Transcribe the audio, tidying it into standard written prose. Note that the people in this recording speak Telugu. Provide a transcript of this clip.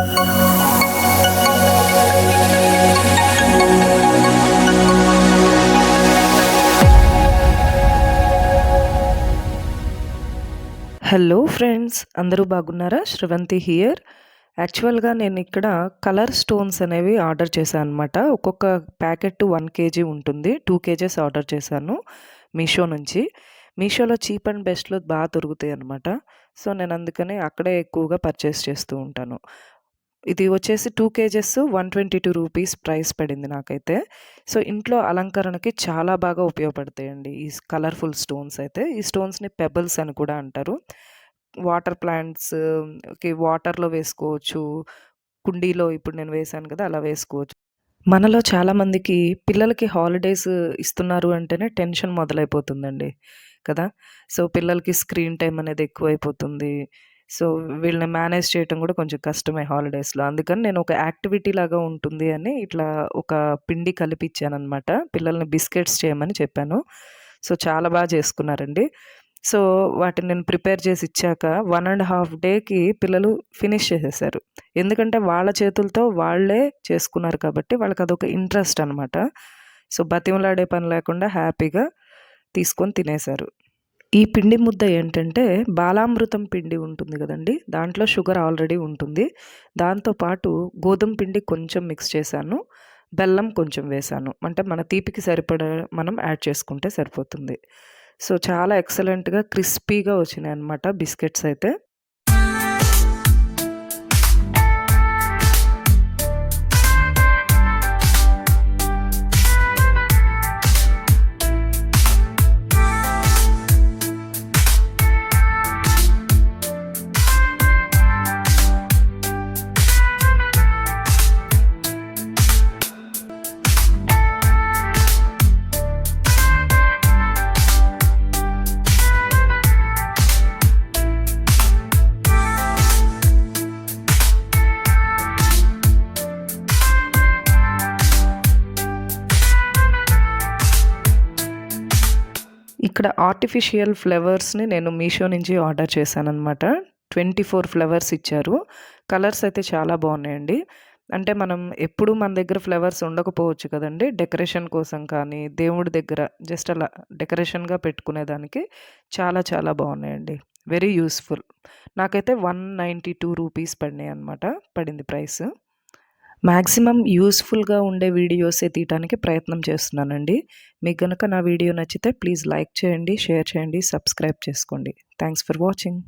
హలో ఫ్రెండ్స్, అందరూ బాగున్నారా? శ్రవంతి హియర్. యాక్చువల్గా నేను ఇక్కడ కలర్ స్టోన్స్ అనేవి ఆర్డర్ చేశాను అనమాట. ఒక్కొక్క ప్యాకెట్ 1 kg ఉంటుంది. 2 kgs ఆర్డర్ చేశాను మీషో నుంచి. మీషోలో చీప్ అండ్ బెస్ట్లో బాగా దొరుకుతాయి అనమాట. సో నేను అందుకనే అక్కడే ఎక్కువగా పర్చేస్ చేస్తూ ఉంటాను. ఇది వచ్చేసి 2 kgs 122 రూపీస్ ప్రైస్ పడింది నాకైతే. సో ఇంట్లో అలంకరణకి చాలా బాగా ఉపయోగపడతాయండి ఈ కలర్ఫుల్ స్టోన్స్ అయితే. ఈ స్టోన్స్ని పెబల్స్ అని కూడా అంటారు. వాటర్ ప్లాంట్స్కి వాటర్లో వేసుకోవచ్చు, కుండీలో ఇప్పుడు నేను వేశాను కదా అలా వేసుకోవచ్చు. మనలో చాలామందికి పిల్లలకి హాలిడేస్ ఇస్తున్నారు అంటేనే టెన్షన్ మొదలైపోతుందండి కదా. సో పిల్లలకి స్క్రీన్ టైం అనేది ఎక్కువైపోతుంది. సో వీళ్ళని మేనేజ్ చేయటం కూడా కొంచెం కష్టమే హాలిడేస్లో. అందుకని నేను ఒక యాక్టివిటీ లాగా ఉంటుంది అని ఇట్లా ఒక పిండి కలిపిచ్చానమాట. పిల్లల్ని బిస్కెట్స్ చేయమని చెప్పాను. సో చాలా బాగా చేసుకున్నారండి. సో వాటిని నేను ప్రిపేర్ చేసి ఇచ్చాక 1.5 డేకి పిల్లలు ఫినిష్ చేసేసారు. ఎందుకంటే వాళ్ళ చేతులతో వాళ్ళే చేసుకున్నారు కాబట్టి వాళ్ళకి అదొక ఇంట్రెస్ట్ అనమాట. సో బతిమలాడే పని లేకుండా హ్యాపీగా తీసుకొని తినేశారు. ఈ పిండి ముద్ద ఏంటంటే బాలామృతం పిండి ఉంటుంది కదండి, దాంట్లో షుగర్ ఆల్రెడీ ఉంటుంది. దాంతోపాటు గోధుమ పిండి కొంచెం మిక్స్ చేశాను, బెల్లం కొంచెం వేశాను. అంటే మన తీపికి సరిపడా మనం యాడ్ చేసుకుంటే సరిపోతుంది. సో చాలా ఎక్సలెంట్గా క్రిస్పీగా వచ్చినాయి అన్నమాట బిస్కెట్స్ అయితే. ఇక్కడ ఆర్టిఫిషియల్ ఫ్లవర్స్ని నేను మీషో నుంచి ఆర్డర్ చేశానన్నమాట. 24 ఫ్లవర్స్ ఇచ్చారు. కలర్స్ అయితే చాలా బాగున్నాయండి. అంటే మనం ఎప్పుడు మన దగ్గర ఫ్లవర్స్ ఉండకపోవచ్చు కదండి, డెకరేషన్ కోసం కానీ దేవుడి దగ్గర జస్ట్ అలా డెకరేషన్గా పెట్టుకునేదానికి చాలా చాలా బాగున్నాయండి. Very useful. నాకైతే 192 రూపీస్ పడినాయి అనమాట, పడింది ప్రైస్. మ్యాక్సిమం యూస్ఫుల్గా ఉండే వీడియోసే తీయటానికి ప్రయత్నం చేస్తున్నానండి. మీకు గనుక నా వీడియో నచ్చితే ప్లీజ్ లైక్ చేయండి, షేర్ చేయండి, సబ్స్క్రైబ్ చేసుకోండి. Thanks for watching.